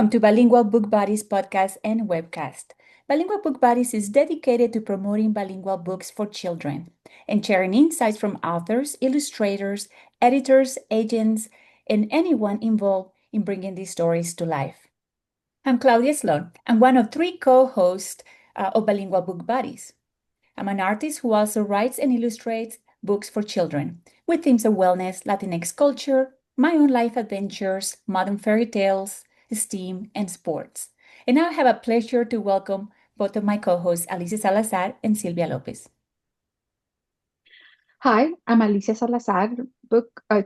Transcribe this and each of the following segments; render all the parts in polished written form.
Welcome to Bilingual Book Buddies podcast and webcast. Bilingual Book Buddies is dedicated to promoting bilingual books for children and sharing insights from authors, illustrators, editors, agents, and anyone involved in bringing these stories to life. I'm Claudia Sloan. I'm one of three co-hosts of Bilingual Book Buddies. I'm an artist who also writes and illustrates books for children with themes of wellness, Latinx culture, my own life adventures, modern fairy tales, STEAM, and sports. And now I have a pleasure to welcome both of my co-hosts, Alicia Salazar and Silvia Lopez. Hi, I'm Alicia Salazar,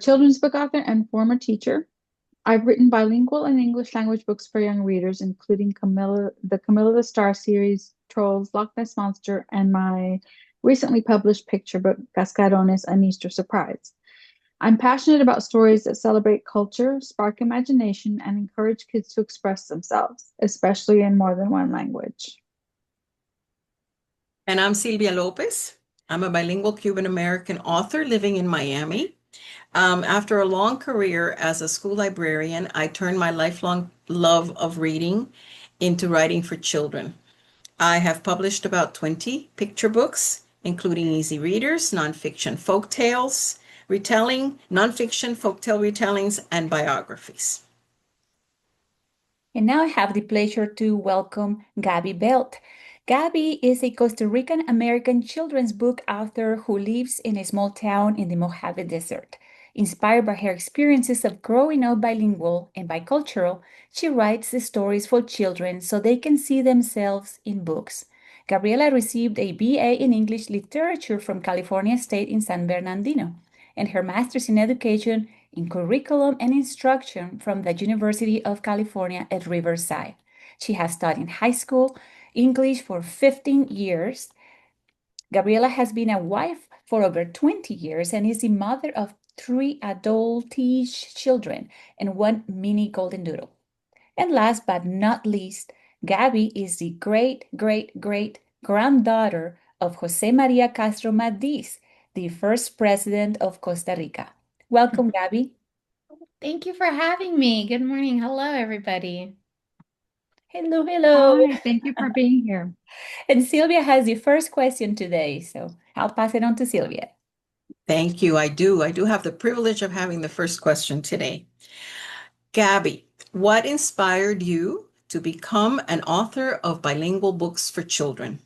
children's book author and former teacher. I've written bilingual and English language books for young readers, including the Camila the Star series, Trolls, Loch Ness Monster, and my recently published picture book, Cascarones, An Easter Surprise. I'm passionate about stories that celebrate culture, spark imagination, and encourage kids to express themselves, especially in more than one language. And I'm Silvia Lopez. I'm a bilingual Cuban-American author living in Miami. After a long career as a school librarian, I turned my lifelong love of reading into writing for children. I have published about 20 picture books, including easy readers, nonfiction folktales, nonfiction folktale retellings, and biographies. And now I have the pleasure to welcome Gabby Belt. Gabby is a Costa Rican American children's book author who lives in a small town in the Mojave Desert. Inspired by her experiences of growing up bilingual and bicultural, she writes the stories for children so they can see themselves in books. Gabriella received a BA in English Literature from California State in San Bernardino and her master's in education in curriculum and instruction from the University of California at Riverside. She has taught in high school English for 15 years. Gabriella has been a wife for over 20 years and is the mother of 3 adultish children and 1 mini golden doodle. And last but not least, Gabby is the great-great-great-granddaughter of Jose Maria Castro Madiz, the first president of Costa Rica. Welcome, Gabby. Thank you for having me. Good morning. Hello, everybody. Hello, hello. Hi, thank you for being here. And Silvia has the first question today, so I'll pass it on to Silvia. Thank you. I do have the privilege of having the first question today. Gabby, what inspired you to become an author of bilingual books for children?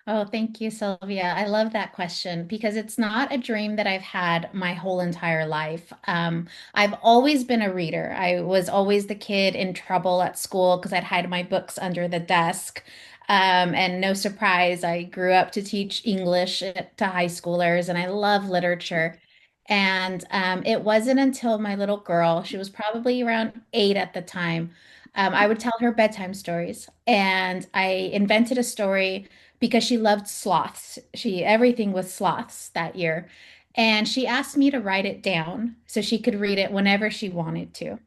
Oh, thank you, Sylvia. I love that question because it's not a dream that I've had my whole entire life. I've always been a reader. I was always the kid in trouble at school because I'd hide my books under the desk. And no surprise, I grew up to teach English to high schoolers, and I love literature. And it wasn't until my little girl, she was probably around 8 at the time, I would tell her bedtime stories. And I invented a story because she loved sloths. Everything was sloths that year. And she asked me to write it down so she could read it whenever she wanted to.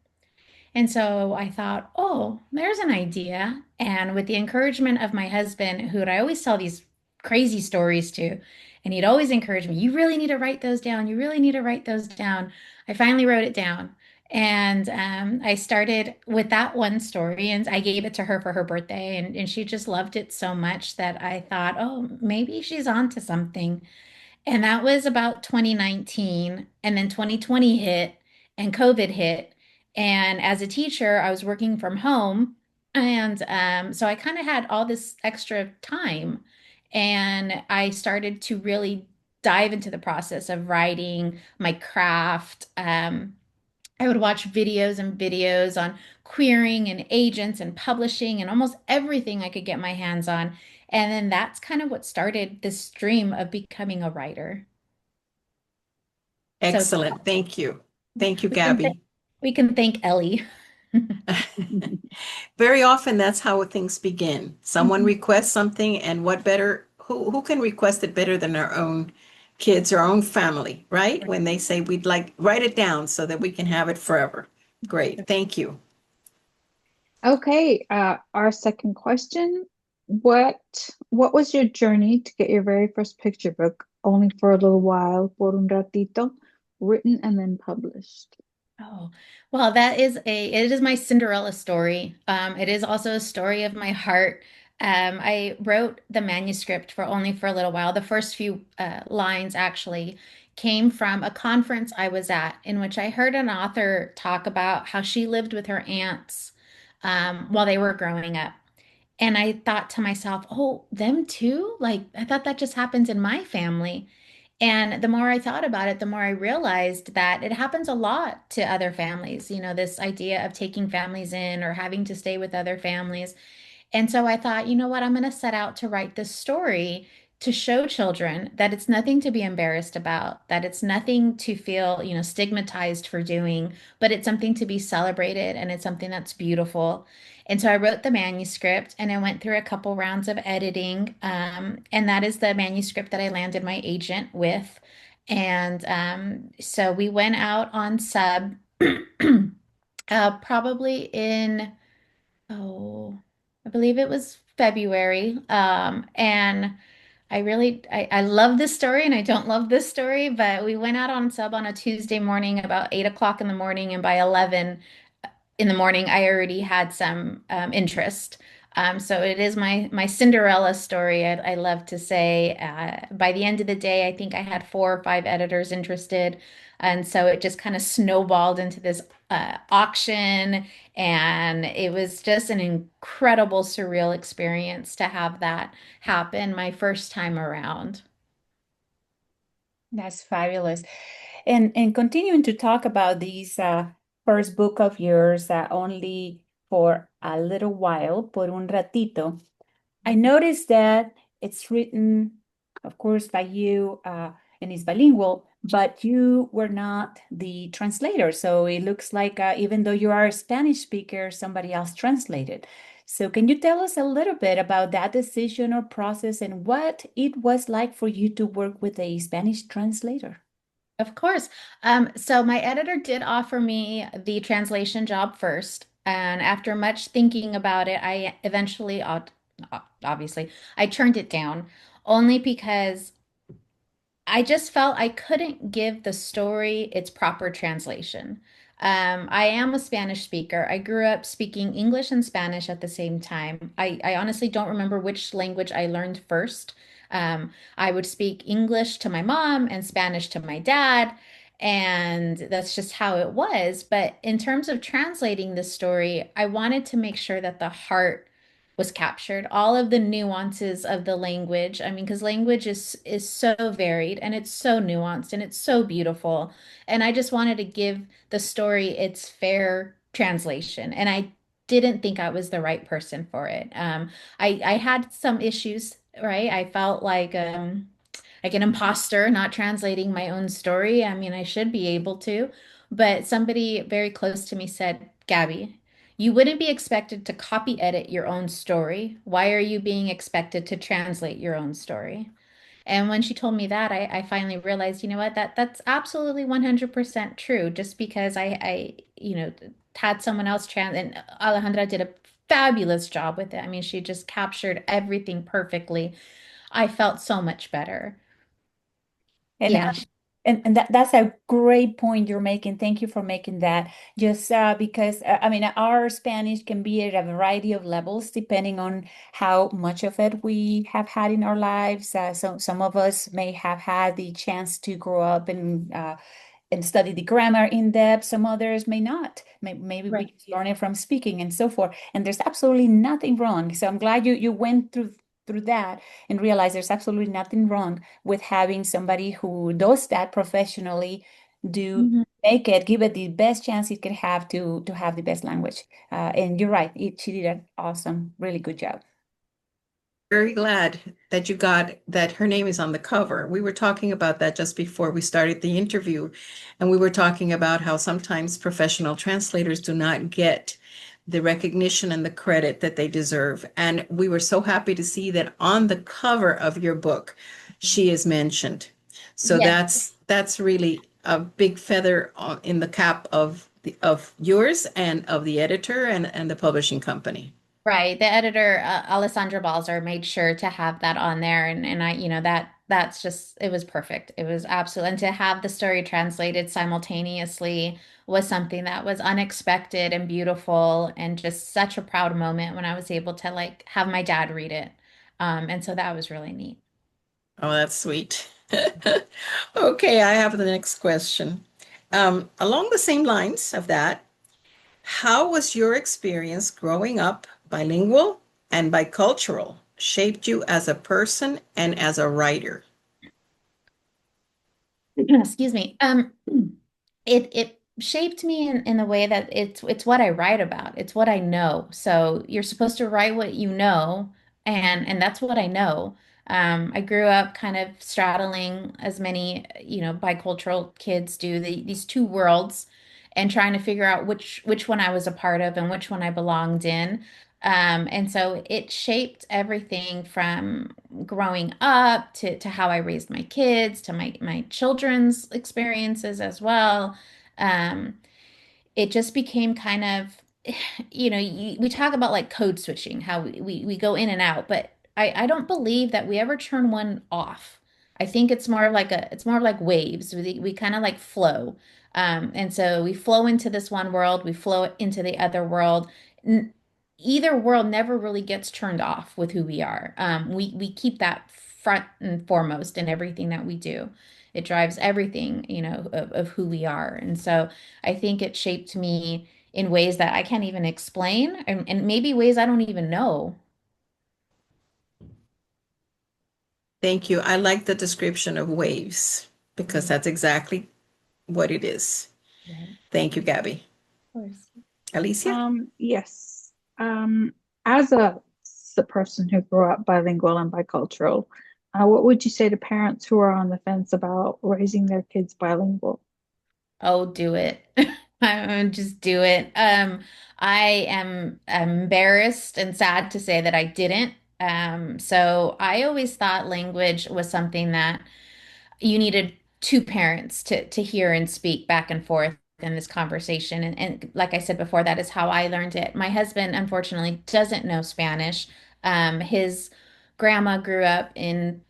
And so I thought, oh, there's an idea. And with the encouragement of my husband, who I always tell these crazy stories to, and he'd always encourage me, you really need to write those down. You really need to write those down. I finally wrote it down. And I started with that one story and I gave it to her for her birthday. And she just loved it so much that I thought, oh, maybe she's on to something. And that was about 2019. And then 2020 hit and COVID hit. And as a teacher, I was working from home. And so I kind of had all this extra time. And I started to really dive into the process of writing my craft. I would watch videos and videos on querying and agents and publishing and almost everything I could get my hands on. And then that's kind of what started this dream of becoming a writer. Excellent. Thank you. Thank you, We can, Gabby. we can thank Ellie. Very often that's how things begin. Someone requests something, and what better, who can request it better than our own kids, our own family, right? When they say we'd like, write it down so that we can have it forever. Great. Thank you. Okay, our second question. What was your journey to get your very first picture book, Only for a Little While, Por un Ratito, written and then published? Oh, well, it is my Cinderella story. It is also a story of my heart. I wrote the manuscript for only for a little while. The first few lines actually came from a conference I was at in which I heard an author talk about how she lived with her aunts while they were growing up. And I thought to myself, oh, them too? Like, I thought that just happens in my family. And the more I thought about it, the more I realized that it happens a lot to other families. You know, this idea of taking families in or having to stay with other families. And so I thought, you know what, I'm going to set out to write this story to show children that it's nothing to be embarrassed about, that it's nothing to feel, stigmatized for doing, but it's something to be celebrated and it's something that's beautiful. And so I wrote the manuscript and I went through a couple rounds of editing. And that is the manuscript that I landed my agent with. And so we went out on sub probably in oh, I believe it was February. And I love this story and I don't love this story, but we went out on sub on a Tuesday morning about 8 o'clock in the morning, and by 11 in the morning, I already had some interest. So it is my Cinderella story. I love to say. By the end of the day, I think I had 4 or 5 editors interested, and so it just kind of snowballed into this auction, and it was just an incredible, surreal experience to have that happen my first time around. That's fabulous. And continuing to talk about this first book of yours, only for a little while, por un ratito. I noticed that it's written, of course, by you, and it's bilingual, but you were not the translator. So it looks like even though you are a Spanish speaker, somebody else translated. So can you tell us a little bit about that decision or process and what it was like for you to work with a Spanish translator? Of course. So my editor did offer me the translation job first, and after much thinking about it, I eventually, obviously, I turned it down only because I just felt I couldn't give the story its proper translation. I am a Spanish speaker. I grew up speaking English and Spanish at the same time. I honestly don't remember which language I learned first. I would speak English to my mom and Spanish to my dad, and that's just how it was. But in terms of translating the story, I wanted to make sure that the heart was captured, all of the nuances of the language. I mean, because language is so varied and it's so nuanced and it's so beautiful. And I just wanted to give the story its fair translation. And I didn't think I was the right person for it. I had some issues, right? I felt like an imposter not translating my own story. I mean, I should be able to, but somebody very close to me said, Gabby, you wouldn't be expected to copy edit your own story. Why are you being expected to translate your own story? And when she told me that, I finally realized, you know what, that's absolutely 100% true. Just because had someone else and Alejandra did a fabulous job with it. I mean, she just captured everything perfectly. I felt so much better. And Yeah. and that's a great point you're making. Thank you for making that. Just because I mean, our Spanish can be at a variety of levels depending on how much of it we have had in our lives. So some of us may have had the chance to grow up and study the grammar in depth. Some others may not. Maybe we Right. just learn it from speaking and so forth. And there's absolutely nothing wrong. So I'm glad you went through that and realized there's absolutely nothing wrong with having somebody who does that professionally do Mhm. make it, give it the best chance it could have to have the best language. And you're right, she did an awesome, really good job. Very glad that you got that her name is on the cover. We were talking about that just before we started the interview, and we were talking about how sometimes professional translators do not get the recognition and the credit that they deserve. And we were so happy to see that on the cover of your book, she is mentioned. So Yes. that's really a big feather in the cap of yours and of the editor and the publishing company. Right. The editor, Alessandra Balzer, made sure to have that on there. And I, that that's just, it was perfect. It was absolute. And to have the story translated simultaneously was something that was unexpected and beautiful and just such a proud moment when I was able to like have my dad read it. And so that was really neat. Oh, that's sweet. Okay, I have the next question. Along the same lines of that, how was your experience growing up bilingual and bicultural shaped you as a person and as a writer? Excuse me. It shaped me in the way that it's what I write about. It's what I know. So you're supposed to write what you know, and that's what I know. I grew up kind of straddling as many, bicultural kids do, these two worlds, and trying to figure out which one I was a part of and which one I belonged in. And so it shaped everything from growing up to how I raised my kids, to my children's experiences as well. Um, it just became kind of, we talk about like code switching, how we go in and out, but I don't believe that we ever turn one off. I think it's more of like waves. We kind of like flow. And so we flow into this one world, we flow into the other world. N Either world never really gets turned off with who we are. We keep that front and foremost in everything that we do. It drives everything, of who we are. And so I think it shaped me in ways that I can't even explain, and maybe ways I don't even know. Thank you. I like the description of waves because Mhm. that's exactly what it is. Right. Thank you, Gabby. Of course. Alicia? Yes. As a person who grew up bilingual and bicultural, what would you say to parents who are on the fence about raising their kids bilingual? Oh, do it. Just do it. I am embarrassed and sad to say that I didn't. So I always thought language was something that you needed two parents to hear and speak back and forth in this conversation. And like I said before, that is how I learned it. My husband, unfortunately, doesn't know Spanish. His grandma grew up in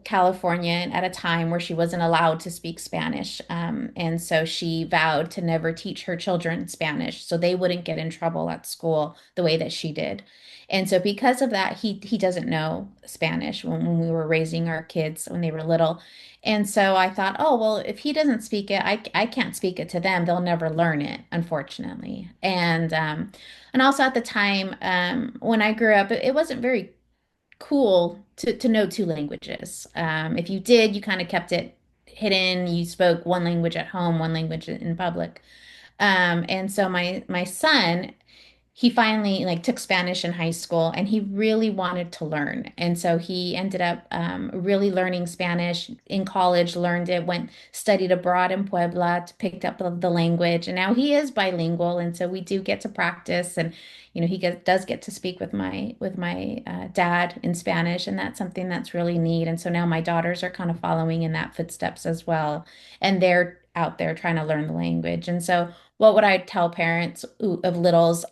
California at a time where she wasn't allowed to speak Spanish. And so she vowed to never teach her children Spanish so they wouldn't get in trouble at school the way that she did. And so because of that, he doesn't know Spanish when we were raising our kids when they were little. And so I thought, oh, well, if he doesn't speak it, I can't speak it to them. They'll never learn it, unfortunately. And also at the time, when I grew up, it wasn't very cool to know two languages. If you did, you kind of kept it hidden. You spoke one language at home, one language in public. And so my son, he finally like took Spanish in high school and he really wanted to learn. And so he ended up really learning Spanish in college, learned it, went studied abroad in Puebla, picked up the language, and now he is bilingual. And so we do get to practice, and does get to speak with my dad in Spanish, and that's something that's really neat. And so now my daughters are kind of following in that footsteps as well, and they're out there trying to learn the language. And so what would I tell parents of littles?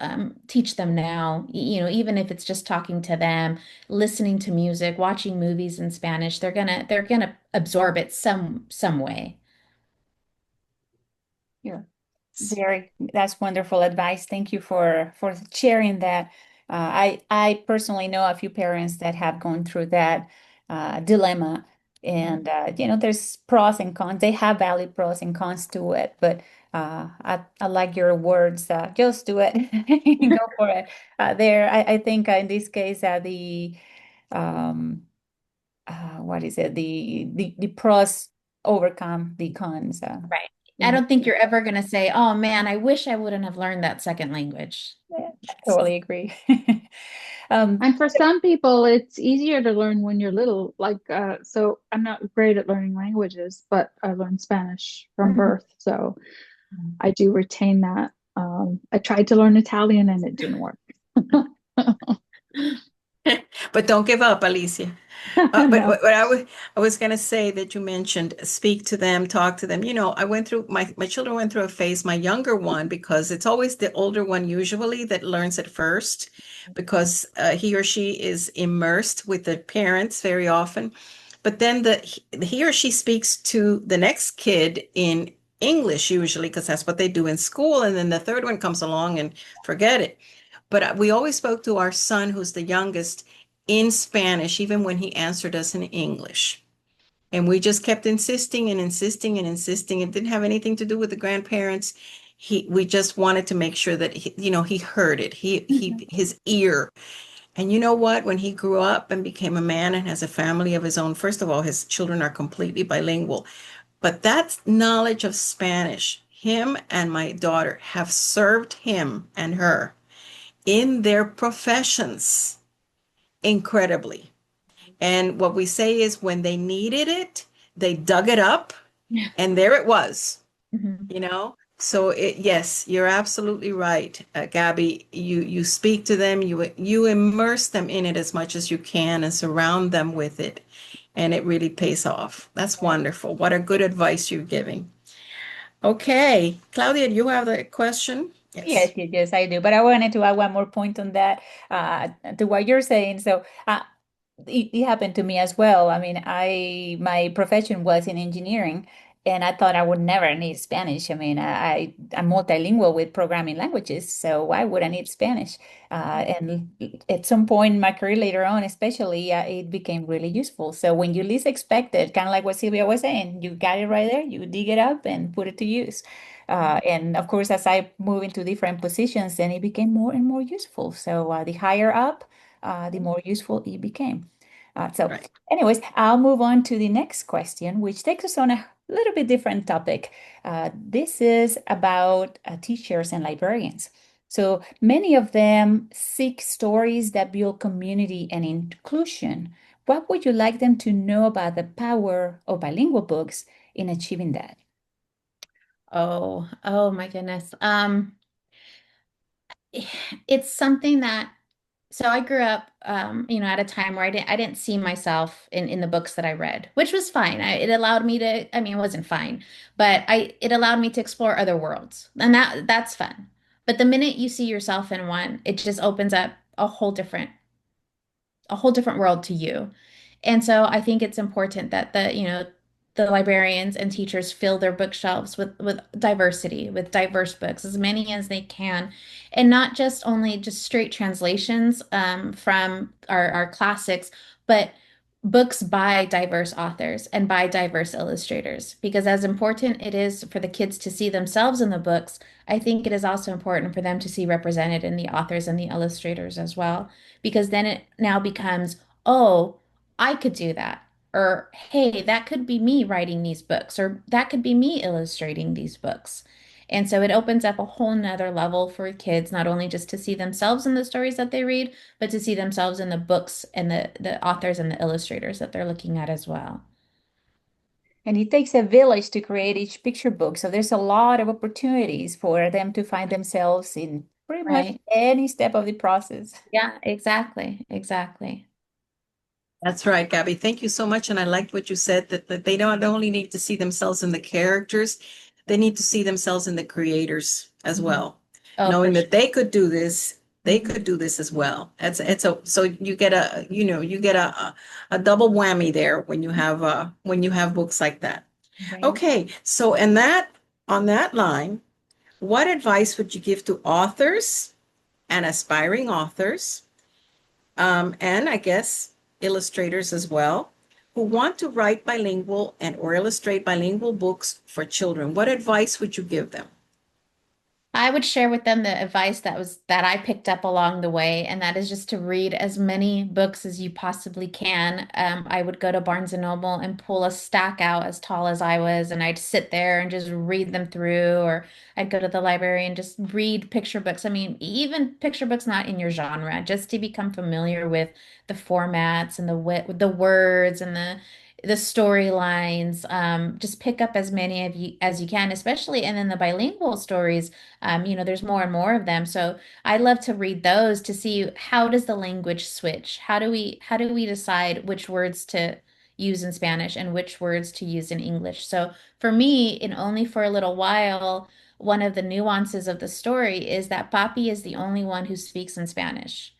Teach them now, even if it's just talking to them, listening to music, watching movies in Spanish, they're gonna absorb it some way. Yeah. That's wonderful advice. Thank you for sharing that. I personally know a few parents that have gone through that dilemma, and there's pros and cons. They have valid pros and cons to it, but I like your words. Just do it, go for it. I think in this case, the um, what is it? The pros overcome the cons. Right. I In don't think you're ever gonna say, "Oh man, I wish I wouldn't have learned that second language." Yeah, I totally agree. And for some people, it's easier to learn when you're little. So I'm not great at learning languages, but I learned Spanish from Mhm. birth, so I do retain that. I tried to learn Italian and it didn't work. But don't give up, Alicia. But No. what I was going to say that you mentioned, speak to them, talk to them. I went through my children went through a phase, my younger one, because it's always the older one usually that learns it first because he or she is immersed with the parents very often. but then he or she speaks to the next kid in English usually because that's what they do in school, and then the third one comes along and forget it. But we always spoke to our son, who's the youngest, in Spanish, even when he answered us in English. And we just kept insisting and insisting and insisting. It didn't have anything to do with the grandparents. We just wanted to make sure that he heard it. His ear. And you know what? When he grew up and became a man and has a family of his own, first of all, his children are completely bilingual. But that knowledge of Spanish, him and my daughter have served him and her in their professions incredibly. And what we say is when they needed it, they dug it up and there it was, Mhm. you know? So yes, you're absolutely right, Gabby. You speak to them, you immerse them in it as much as you can and surround them with it, and it really pays off. That's wonderful. What a good advice you're giving. Okay, Claudia, do you have the question? Yes, Yes. yes, yes, I do. But I wanted to add one more point on that, to what you're saying. So, it happened to me as well. I mean, my profession was in engineering, and I thought I would never need Spanish. I mean, I'm multilingual with programming languages, so why would I need Spanish? And at some point in my career later on, especially, it became really useful. So when you least expect it, kind of like what Sylvia was saying, you got it right there, you dig it up and put it to use. And of course, as I move into different positions, then it became more and more useful. So the higher up, the more useful it became. So, Right. anyways, I'll move on to the next question, which takes us on a little bit different topic. This is about teachers and librarians. So many of them seek stories that build community and inclusion. What would you like them to know about the power of bilingual books in achieving that? Oh my goodness. It's something that so I grew up at a time where I didn't see myself in the books that I read, which was fine. It allowed me to, I mean, it wasn't fine, but it allowed me to explore other worlds. And that's fun. But the minute you see yourself in one, it just opens up a whole different world to you. And so I think it's important that the librarians and teachers fill their bookshelves with diversity, with diverse books, as many as they can, and not just only just straight translations from our classics, but books by diverse authors and by diverse illustrators. Because as important it is for the kids to see themselves in the books, I think it is also important for them to see represented in the authors and the illustrators as well. Because then it now becomes, oh, I could do that. Or, hey, that could be me writing these books, or that could be me illustrating these books. And so it opens up a whole nother level for kids, not only just to see themselves in the stories that they read, but to see themselves in the books and the authors and the illustrators that they're looking at as well. And it takes a village to create each picture book. So there's a lot of opportunities for them to find themselves in pretty much Right. any step of the process. Yeah, exactly. Exactly. That's right, Gabby. Thank you so much. And I liked what you said that they don't only need to see themselves in the characters, they need to see themselves in the creators as Mhm. well, Oh, for knowing sure. that they could do this, they Mhm. could do this as well. So you get a double whammy there when you have books like that. Right. Okay, so on that line, what advice would you give to authors and aspiring authors? And I guess illustrators as well, who want to write bilingual and or illustrate bilingual books for children. What advice would you give them? I would share with them the advice that I picked up along the way, and that is just to read as many books as you possibly can. I would go to Barnes and Noble and pull a stack out as tall as I was, and I'd sit there and just read them through, or I'd go to the library and just read picture books. I mean, even picture books not in your genre, just to become familiar with the formats and the words and the storylines. Just pick up as many of you as you can, especially and then the bilingual stories. There's more and more of them. So I love to read those to see how does the language switch? How do we decide which words to use in Spanish and which words to use in English? So for me, in Only for a Little While, one of the nuances of the story is that Papi is the only one who speaks in Spanish.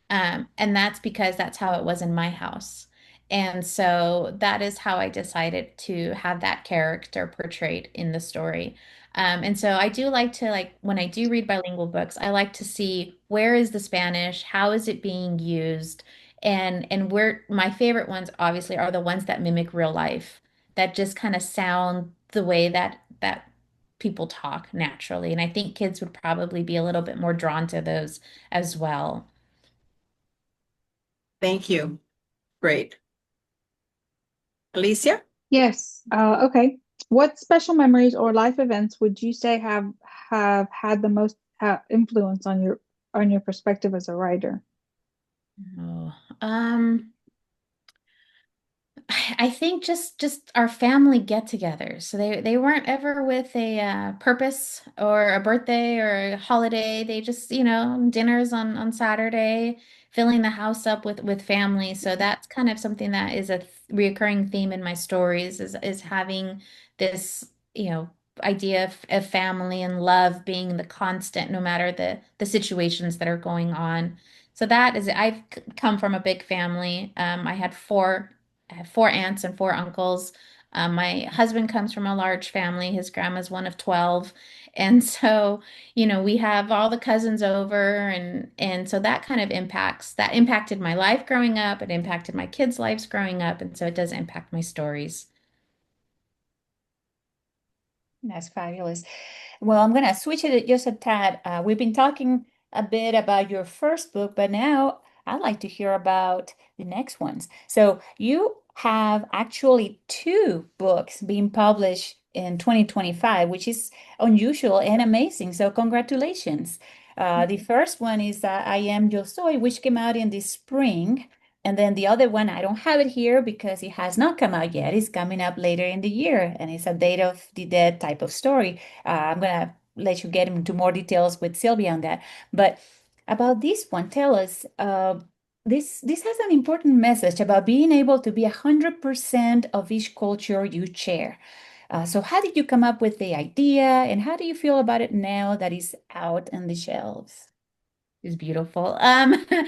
And that's because that's how it was in my house. And so that is how I decided to have that character portrayed in the story. And so I do like to like when I do read bilingual books, I like to see where is the Spanish, how is it being used, and where my favorite ones obviously are the ones that mimic real life, that just kind of sound the way that people talk naturally. And I think kids would probably be a little bit more drawn to those as well. Thank you. Great. Alicia? Yes. Okay. What special memories or life events would you say have had the most influence on your perspective as a writer? Oh, I think just our family get-togethers. So they weren't ever with a purpose or a birthday or a holiday. They just, dinners on Saturday, filling the house up with family. So that's kind of something that is a reoccurring theme in my stories is having this, idea of family and love being the constant no matter the situations that are going on. So that is, come from a big family. I have four aunts and four uncles. My husband comes from a large family. His grandma's one of 12. And so, we have all the cousins over and so that impacted my life growing up. It impacted my kids' lives growing up. And so it does impact my stories. That's fabulous. Well, I'm going to switch it just a tad. We've been talking a bit about your first book, but now I'd like to hear about the next ones. So you have actually two books being published in 2025, which is unusual and amazing. So congratulations. The first one is I Am Yo Soy, which came out in the spring. And then the other one, I don't have it here because it has not come out yet. It's coming up later in the year, and it's a Date of the Dead type of story. I'm gonna let you get into more details with Sylvia on that. But about this one, tell us, this has an important message about being able to be 100% of each culture you share. So how did you come up with the idea, and how do you feel about it now that it's out on the shelves? Is beautiful. That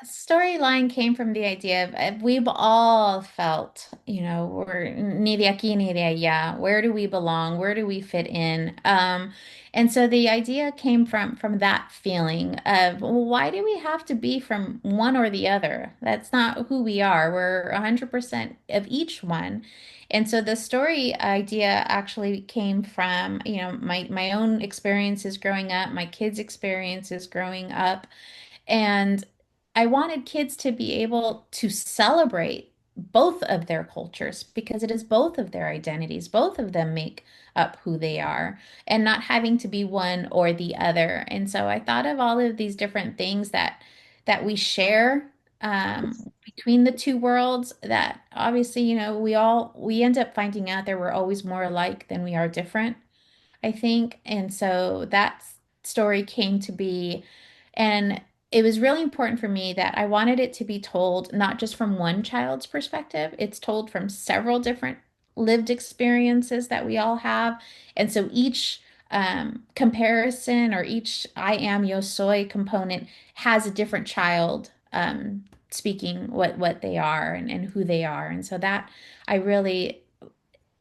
storyline came from the idea of we've all felt, we're ni de aquí ni de allá. Where do we belong? Where do we fit in? And so the idea came from that feeling of, well, why do we have to be from one or the other? That's not who we are. We're 100% of each one. And so the story idea actually came from, my own experiences growing up, my kids' experiences growing up. And I wanted kids to be able to celebrate both of their cultures because it is both of their identities. Both of them make up who they are and not having to be one or the other. And so I thought of all of these different things that we share between the two worlds that obviously, we end up finding out that we're always more alike than we are different. I think. And so that story came to be. And it was really important for me that I wanted it to be told not just from one child's perspective, it's told from several different lived experiences that we all have. And so each comparison or each I am yo soy component has a different child speaking what they are and who they are. And so that I really,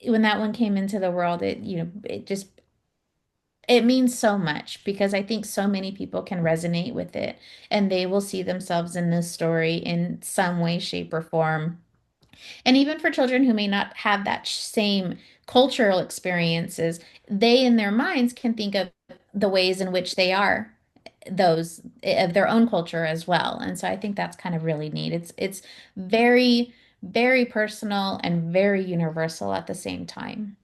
when that one came into the world, it means so much because I think so many people can resonate with it and they will see themselves in this story in some way, shape, or form. And even for children who may not have that same cultural experiences, they in their minds can think of the ways in which they are those of their own culture as well. And so I think that's kind of really neat. It's very, very personal and very universal at the same time.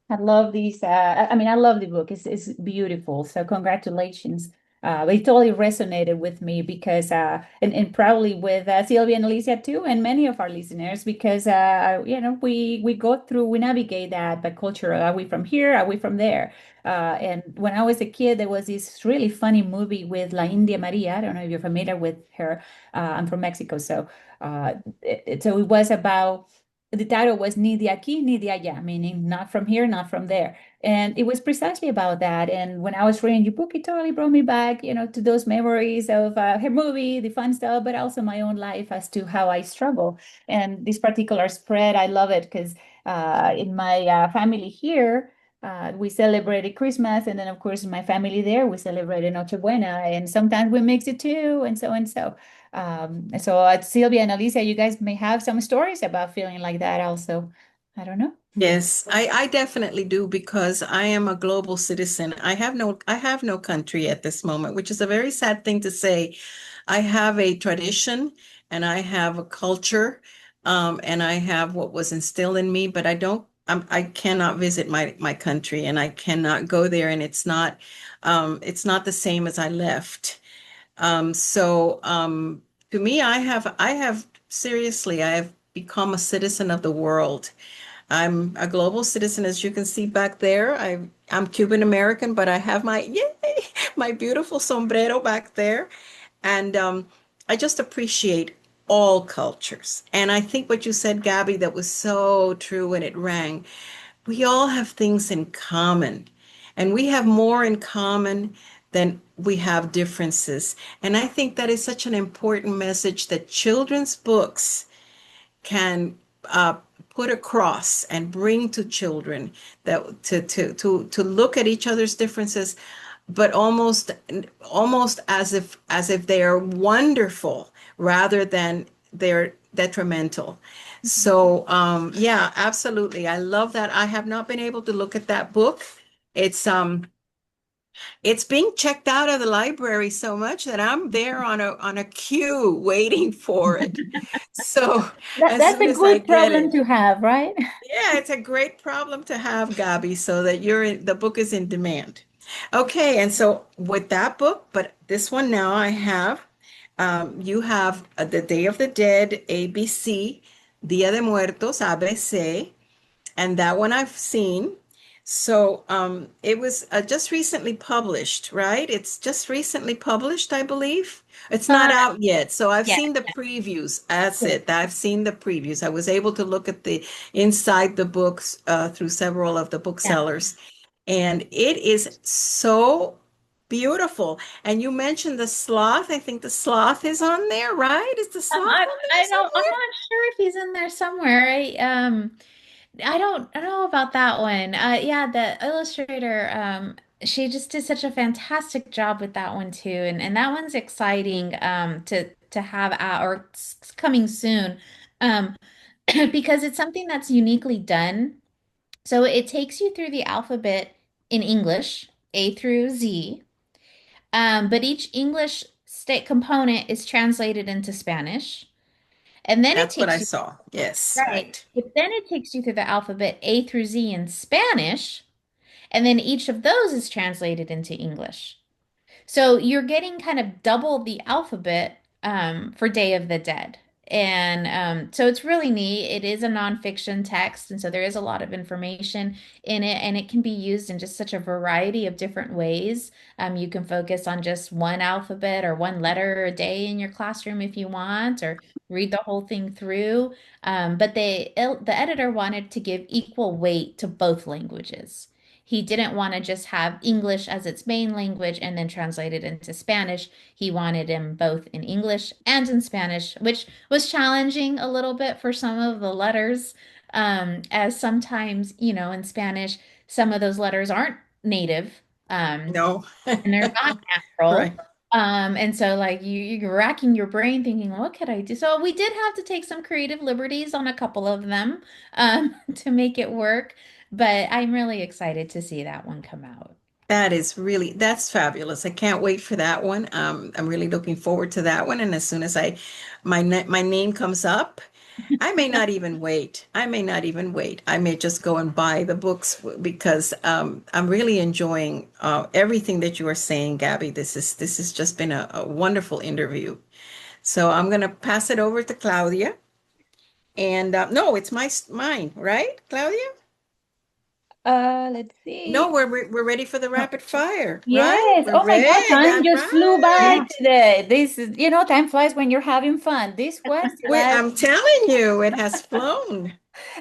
I love these. I mean, I love the book. It's beautiful. So congratulations. It totally resonated with me because, and probably with Sylvia and Alicia too, and many of our listeners, because, we go through, we navigate that by culture. Are we from here? Are we from there? And when I was a kid, there was this really funny movie with La India Maria. I don't know if you're familiar with her. I'm from Mexico, so so it was about the title was Ni de aquí, ni de allá, meaning not from here, not from there. And it was precisely about that. And when I was reading your book, it totally brought me back, to those memories of her movie, the fun stuff, but also my own life as to how I struggle. And this particular spread, I love it because in my family here, we celebrated Christmas, and then of course in my family there, we celebrated Nochebuena, and sometimes we mix it too, and so and so. So Sylvia and Alicia, you guys may have some stories about feeling like that also. I don't know. Yes, I definitely do because I am a global citizen. I have no country at this moment, which is a very sad thing to say. I have a tradition and I have a culture, and I have what was instilled in me, but I cannot visit my country and I cannot go there, and it's not the same as I left. So to me, I have seriously, I have become a citizen of the world. I'm a global citizen, as you can see back there. I'm Cuban American, but I have my yay, my beautiful sombrero back there. And I just appreciate all cultures. And I think what you said, Gabby, that was so true and it rang. We all have things in common, and we have more in common than we have differences. And I think that is such an important message that children's books can put across and bring to children, that to look at each other's differences, but almost as if they are wonderful rather than they're detrimental. So yeah, absolutely. I love that. I have not been able to look at that book. It's it's being checked out of the library so much that I'm there on a queue waiting for it. So as That's soon a as I good get problem it, to have, right? yeah, it's a great problem to have, Gabi, so that the book is in demand. Okay, and so with that book, but this one now I have, you have The Day of the Dead, ABC, Dia de Muertos, ABC, and that one I've seen. So it was just recently published, right? It's just recently published, I believe. It's not Uh, out yet. So I've yeah. seen the previews. That's it. I've seen the previews. I was able to look at the inside the books through several of the Yeah. booksellers, and it is so beautiful. And you mentioned the sloth. I think the sloth is on there, right? Is the sloth on there I'm somewhere? not sure if he's in there somewhere. I don't know about that one. Yeah, the illustrator, she just did such a fantastic job with that one too, and that one's exciting to have out or coming soon, um, because it's something that's uniquely done. So it takes you through the alphabet in English, A through Z, but each English state component is translated into Spanish, and then it That's what I takes you. saw. Yes, Right. right. But then it takes you through the alphabet A through Z in Spanish, and then each of those is translated into English. So you're getting kind of double the alphabet for Day of the Dead. And so it's really neat. It is a nonfiction text, and so there is a lot of information in it, and it can be used in just such a variety of different ways. You can focus on just one alphabet or one letter a day in your classroom if you want, or read the whole thing through. But the editor wanted to give equal weight to both languages. He didn't want to just have English as its main language and then translate it into Spanish. He wanted them both in English and in Spanish, which was challenging a little bit for some of the letters, as sometimes, in Spanish, some of those letters aren't native, No. and they're not natural. Right. And so like you're racking your brain thinking, what could I do? So we did have to take some creative liberties on a couple of them, to make it work. But I'm really excited to see that one come out. That's fabulous. I can't wait for that one. I'm really looking forward to that one. And as soon as my name comes up, I may not even wait. I may not even wait. I may just go and buy the books because I'm really enjoying everything that you are saying, Gabby. This has just been a wonderful interview. So I'm gonna pass it over to Claudia. And no, it's mine, right, Claudia? Let's No, see. we're ready for the Oh, rapid fire, right? yes. We're Oh my God, ready. time That's just flew by right. Yeah. today. This is, time flies when you're having fun. This was the last. I'm telling you, it has flown.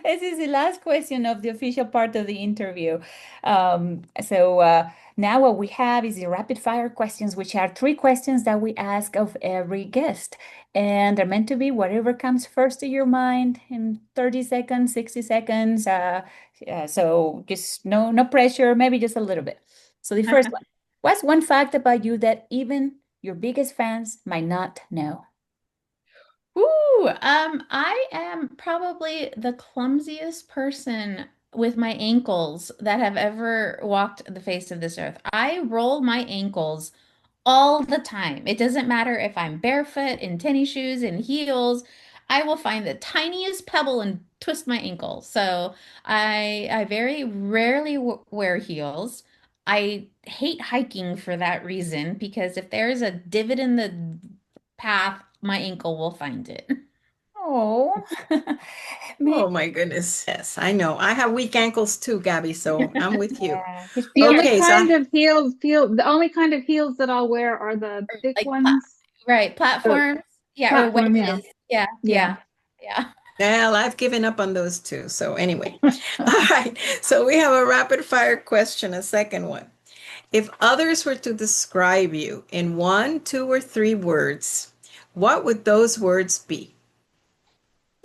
This is the last question of the official part of the interview. So now what we have is the rapid fire questions, which are three questions that we ask of every guest. And they're meant to be whatever comes first to your mind in 30 seconds, 60 seconds. So just no pressure, maybe just a little bit. So the first one, what's one fact about you that even your biggest fans might not know? Ooh, I am probably the clumsiest person with my ankles that have ever walked the face of this earth. I roll my ankles all the time. It doesn't matter if I'm barefoot, in tennis shoes, in heels. I will find the tiniest pebble and twist my ankle. So I very rarely w wear heels. I hate hiking for that reason because if there's a divot in the path, my ankle will find it. Oh, man, Oh my goodness. Yes, I know. I have weak ankles too, Gabby, so I'm with you. yeah, just The only Okay, so kind of heels feel the only kind of heels that I'll wear are the thick Like ones. right, The platforms. Yeah, or platform, yeah. wedges. Yeah, Yeah. yeah, yeah. well, I've given up on those too. So anyway, all right. So we have a rapid fire question, a second one. If others were to describe you in one, two, or three words, what would those words be?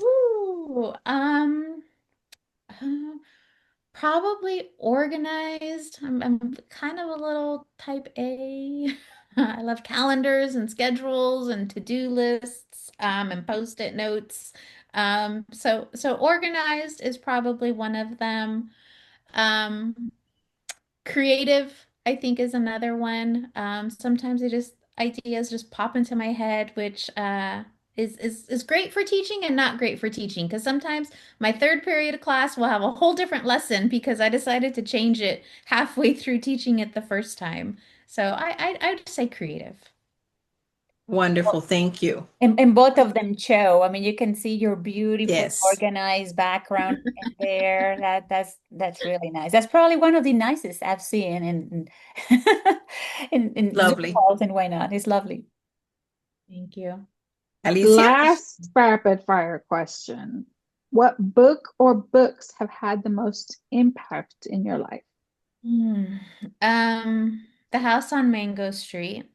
Ooh, uh, probably organized. I'm kind of a little type A. I love calendars and schedules and to-do lists, and post-it notes. So organized is probably one of them. Um, Creative, I think, is another one. Sometimes ideas just pop into my head, which is great for teaching and not great for teaching. Because sometimes my third period of class will have a whole different lesson because I decided to change it halfway through teaching it the first time. So I'd say creative. Wonderful. Thank you. and both of them show. I mean, you can see your beautiful Yes. organized background in there. That's really nice. That's probably one of the nicest I've seen in Zoom Lovely. calls and why not? It's lovely. Thank you. Alicia? Last rapid fire question. What book or books have had the most impact in your life? Hmm. The House on Mango Street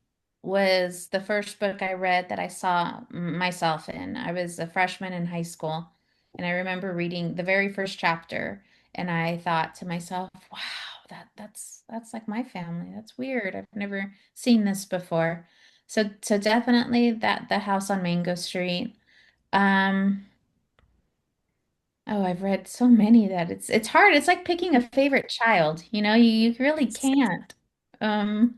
was the first book I read that I saw myself in. I was a freshman in high school, and I remember reading the very first chapter, and I thought to myself, "Wow, that's like my family. That's weird. I've never seen this before." So definitely that The House on Mango Street. Um, Oh, I've read so many that it's hard. It's like picking a favorite child, you really can't. Um,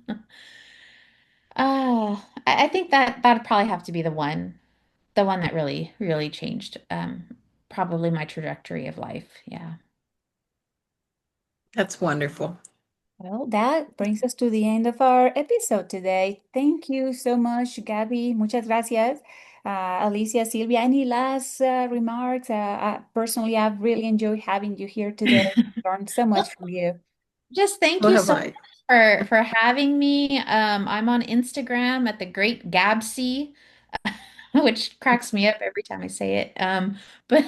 I think that that'd probably have to be the one that really, really changed probably my trajectory of life. Yeah. That's wonderful. Well, that brings us to the end of our episode today. Thank you so much, Gabby. Muchas gracias. Alicia, Silvia, any last remarks? Personally, I've really enjoyed having you here today. Learned so Well, much from you. just thank So you have so much I. for having me. I'm on Instagram at the Great Gabsy. Which cracks me up every time I say it. But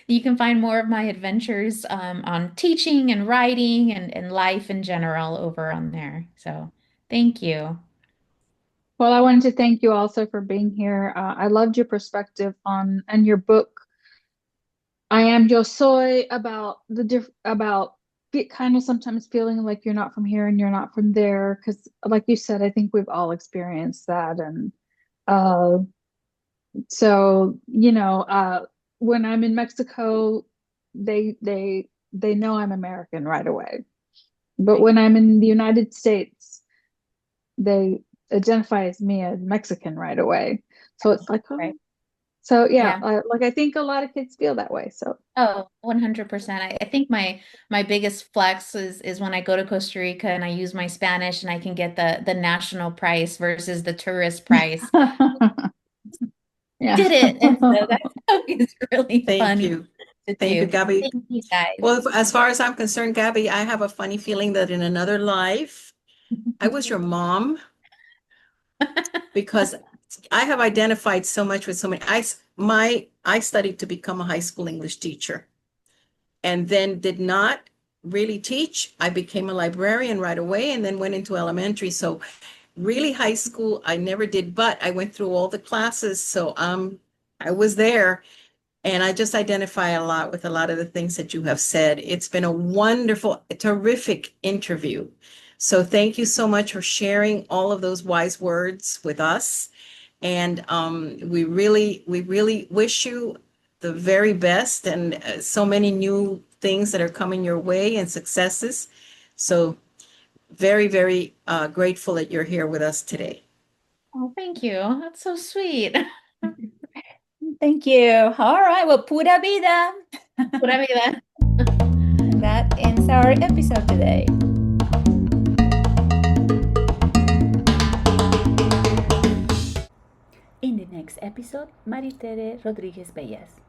you can find more of my adventures on teaching and writing and life in general over on there. So thank you. Well, I wanted to thank you also for being here. I loved your perspective on and your book. I am yo soy about about kind of sometimes feeling like you're not from here and you're not from there because, like you said, I think we've all experienced that, and uh, so when I'm in Mexico, they know I'm American right away. But Right. when I'm in the United States, they identify as me as Mexican right away. So it's like, Right. oh, so yeah, Yeah. like I think a lot of kids feel that way. So Oh, 100%. I think my biggest flex is when I go to Costa Rica and I use my Spanish and I can get the national price versus the tourist price. yeah. Did it. And so that's always really Thank funny you. to Thank you, do. Gabby. Thank you guys. Well, as far as I'm concerned, Gabby, I have a funny feeling that in another life, I was your mom because I have identified so much with so many. I studied to become a high school English teacher. and then did not really teach. I became a librarian right away and then went into elementary. So really high school, I never did, but I went through all the classes. So I was there. And I just identify a lot with a lot of the things that you have said. It's been a wonderful, terrific interview. So thank you so much for sharing all of those wise words with us. And we really wish you the very best and so many new things that are coming your way and successes. So very, very grateful that you're here with us today. Oh, thank you. That's so sweet. Thank you. All right. Well, pura vida. Pura vida. And that ends our episode today. In the next episode, Maritere Rodriguez Bellas.